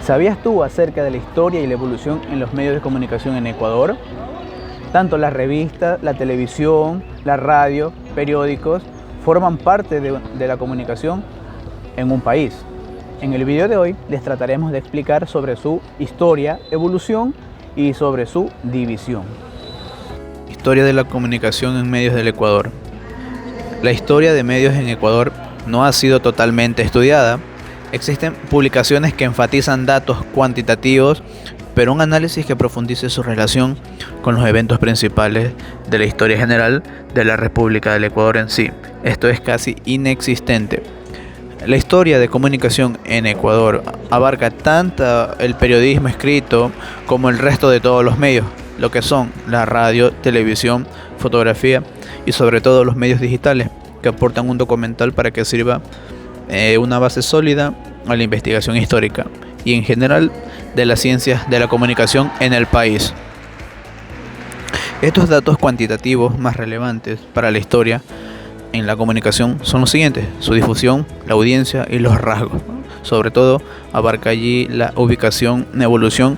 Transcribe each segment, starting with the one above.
¿Sabías tú acerca de la historia y la evolución en los medios de comunicación en Ecuador? Tanto las revistas, la televisión, la radio, periódicos, forman parte de la comunicación en un país. En el video de hoy les trataremos de explicar sobre su historia, evolución y sobre su división. Historia de la comunicación en medios del Ecuador. La historia de medios en Ecuador no ha sido totalmente estudiada. Existen publicaciones que enfatizan datos cuantitativos, pero un análisis que profundice su relación con los eventos principales de la historia general de la República del Ecuador en sí. Esto es casi inexistente. La historia de comunicación en Ecuador abarca tanto el periodismo escrito como el resto de todos los medios, lo que son la radio, televisión, fotografía y sobre todo los medios digitales, que aportan un documental para que sirva una base sólida a la investigación histórica y en general de las ciencias de la comunicación en el país. Estos datos cuantitativos más relevantes para la historia en la comunicación son los siguientes: su difusión, la audiencia y los rasgos. Sobre todo abarca allí la ubicación, la evolución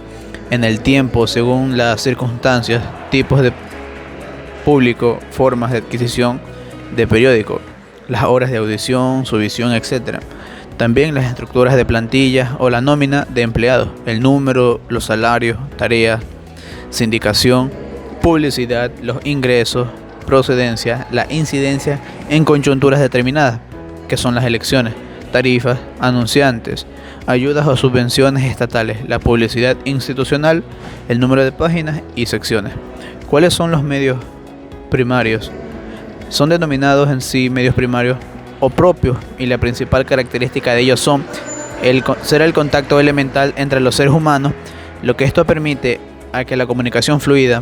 en el tiempo según las circunstancias, tipos de público, formas de adquisición de periódico, las horas de audición, su visión, etc. También las estructuras de plantillas o la nómina de empleados, el número, los salarios, tareas, sindicación, publicidad, los ingresos, procedencia, la incidencia en coyunturas determinadas, que son las elecciones, tarifas, anunciantes, ayudas o subvenciones estatales, la publicidad institucional, el número de páginas y secciones. ¿Cuáles son los medios primarios? Son denominados en sí medios primarios o propios, y la principal característica de ellos será el contacto elemental entre los seres humanos, lo que esto permite a que la comunicación fluida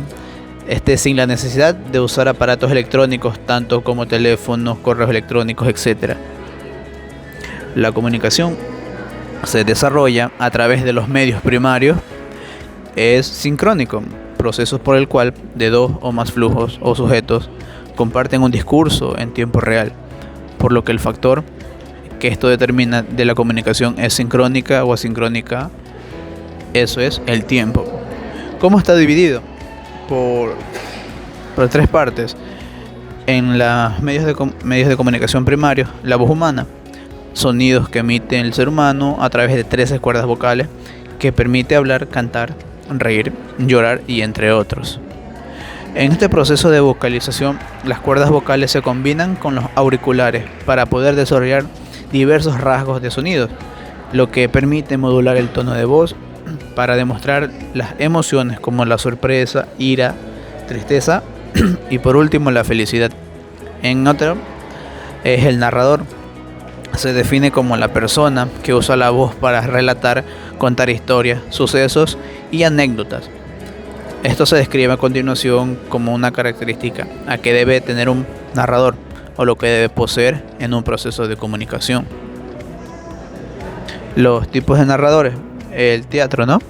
esté sin la necesidad de usar aparatos electrónicos, tanto como teléfonos, correos electrónicos, etc. La comunicación se desarrolla a través de los medios primarios. Es sincrónico, procesos por el cual de dos o más flujos o sujetos comparten un discurso en tiempo real, por lo que el factor que esto determina de la comunicación es sincrónica o asincrónica. Eso es el tiempo. ¿Cómo está dividido? Por tres partes. En los medios de comunicación primarios, la voz humana, sonidos que emite el ser humano a través de 13 cuerdas vocales que permite hablar, cantar, reír, llorar y entre otros. En este proceso de vocalización, las cuerdas vocales se combinan con los auriculares para poder desarrollar diversos rasgos de sonidos, lo que permite modular el tono de voz para demostrar las emociones como la sorpresa, ira, tristeza y por último la felicidad. En otro es el narrador. Se define como la persona que usa la voz para relatar, contar historias, sucesos y anécdotas. Esto se describe a continuación como una característica a que debe tener un narrador o lo que debe poseer en un proceso de comunicación. Los tipos de narradores. El teatro, ¿no?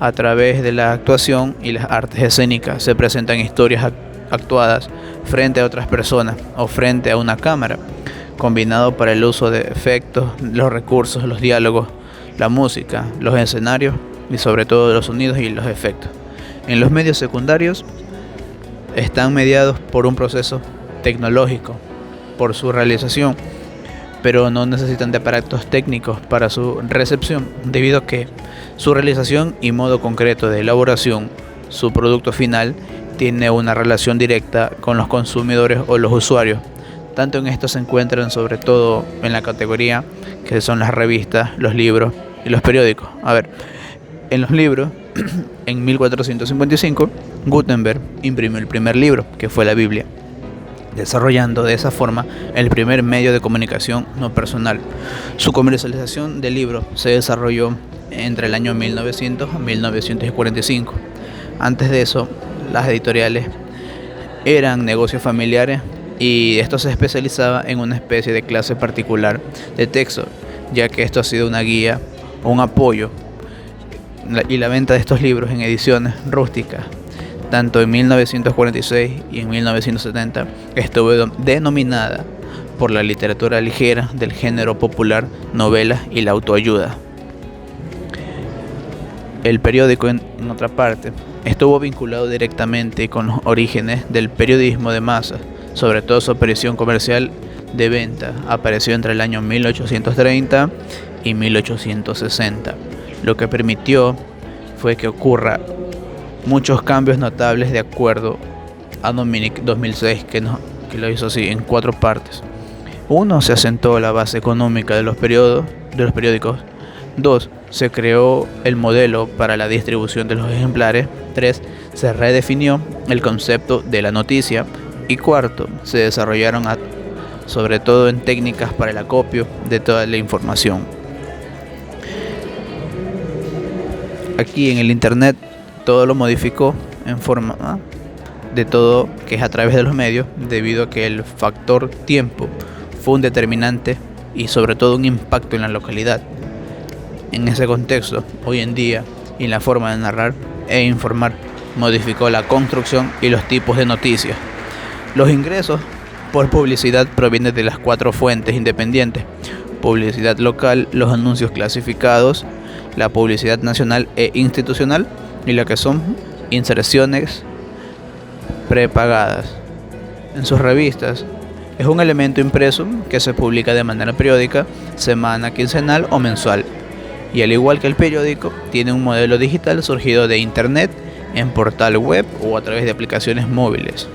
A través de la actuación y las artes escénicas se presentan historias actuadas frente a otras personas o frente a una cámara, combinado para el uso de efectos, los recursos, los diálogos, la música, los escenarios y sobre todo los sonidos y los efectos. En los medios secundarios están mediados por un proceso tecnológico, por su realización, pero no necesitan de aparatos técnicos para su recepción, debido a que su realización y modo concreto de elaboración, su producto final, tiene una relación directa con los consumidores o los usuarios. Tanto en estos se encuentran sobre todo en la categoría que son las revistas, los libros y los periódicos. En los libros, en 1455, Gutenberg imprimió el primer libro, que fue la Biblia, desarrollando de esa forma el primer medio de comunicación no personal. Su comercialización de libros se desarrolló entre el año 1900 a 1945. Antes de eso, las editoriales eran negocios familiares y esto se especializaba en una especie de clase particular de texto, ya que esto ha sido una guía o un apoyo, y la venta de estos libros en ediciones rústicas, tanto en 1946 y en 1970, estuvo denominada por la literatura ligera del género popular, novelas y la autoayuda. El periódico, en otra parte, estuvo vinculado directamente con los orígenes del periodismo de masa, sobre todo su aparición comercial de venta apareció entre el año 1830 y 1860, lo que permitió fue que ocurra muchos cambios notables de acuerdo a Dominic 2006, que lo hizo así en 4 partes. 1. Se asentó la base económica de los periódicos. 2. Se creó el modelo para la distribución de los ejemplares. 3. Se redefinió el concepto de la noticia. Y 4. Se desarrollaron sobre todo en técnicas para el acopio de toda la información. Aquí en el internet todo lo modificó en forma de todo, que es a través de los medios, debido a que el factor tiempo fue un determinante y sobre todo un impacto en la localidad. En ese contexto, hoy en día, y la forma de narrar e informar modificó la construcción y los tipos de noticias. Los ingresos por publicidad provienen de las 4 fuentes independientes: publicidad local, los anuncios clasificados, la publicidad nacional e institucional, y lo que son inserciones prepagadas. En sus revistas es un elemento impreso que se publica de manera periódica, semana, quincenal o mensual, y al igual que el periódico, tiene un modelo digital surgido de internet, en portal web o a través de aplicaciones móviles.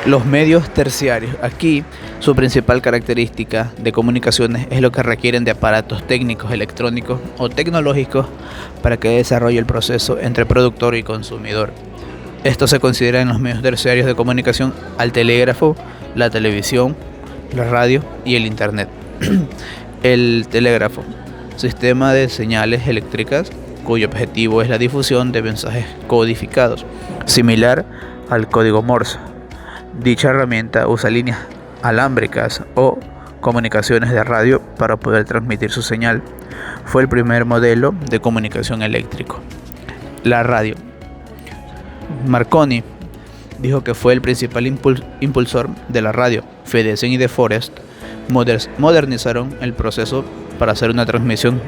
Los medios terciarios. Aquí su principal característica de comunicaciones es lo que requieren de aparatos técnicos, electrónicos o tecnológicos para que desarrolle el proceso entre productor y consumidor. Esto se considera en los medios terciarios de comunicación al telégrafo, la televisión, la radio y el internet. El telégrafo, sistema de señales eléctricas cuyo objetivo es la difusión de mensajes codificados, similar al código Morse. Dicha herramienta usa líneas alámbricas o comunicaciones de radio para poder transmitir su señal. Fue el primer modelo de comunicación eléctrico. La radio. Marconi dijo que fue el principal impulsor de la radio. Fedesen y De Forest modernizaron el proceso para hacer una transmisión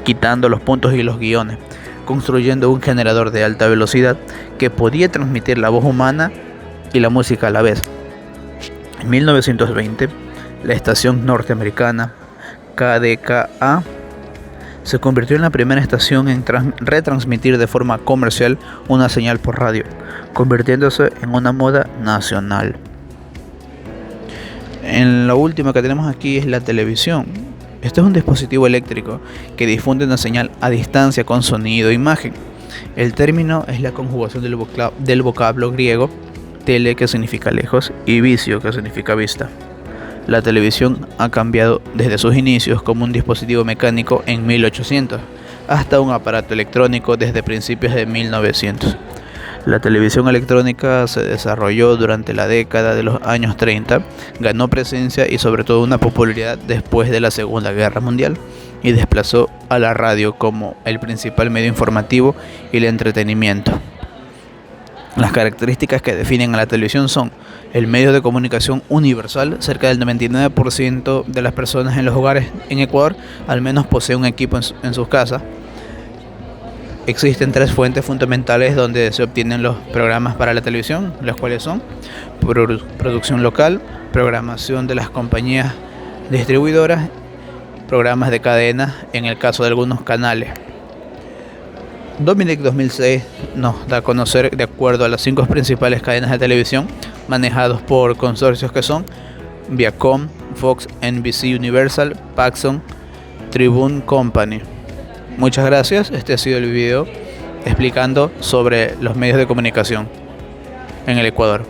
quitando los puntos y los guiones, construyendo un generador de alta velocidad que podía transmitir la voz humana y la música a la vez. En 1920, la estación norteamericana KDKA se convirtió en la primera estación en retransmitir de forma comercial una señal por radio, convirtiéndose en una moda nacional. En lo último que tenemos aquí es la televisión. Este es un dispositivo eléctrico que difunde una señal a distancia con sonido e imagen. El término es la conjugación del vocablo griego tele, que significa lejos, y visio, que significa vista. La televisión ha cambiado desde sus inicios como un dispositivo mecánico en 1800 hasta un aparato electrónico desde principios de 1900. La televisión electrónica se desarrolló durante la década de los años 30, ganó presencia y sobre todo una popularidad después de la Segunda Guerra Mundial y desplazó a la radio como el principal medio informativo y el entretenimiento. Las características que definen a la televisión son el medio de comunicación universal. Cerca del 99% de las personas en los hogares en Ecuador al menos posee un equipo en sus casas. Existen 3 fuentes fundamentales donde se obtienen los programas para la televisión, las cuales son producción local, programación de las compañías distribuidoras, programas de cadena en el caso de algunos canales. Dominic 2006 nos da a conocer de acuerdo a las 5 principales cadenas de televisión manejados por consorcios que son Viacom, Fox, NBC Universal, Paxson, Tribune Company. Muchas gracias. Este ha sido el video explicando sobre los medios de comunicación en el Ecuador.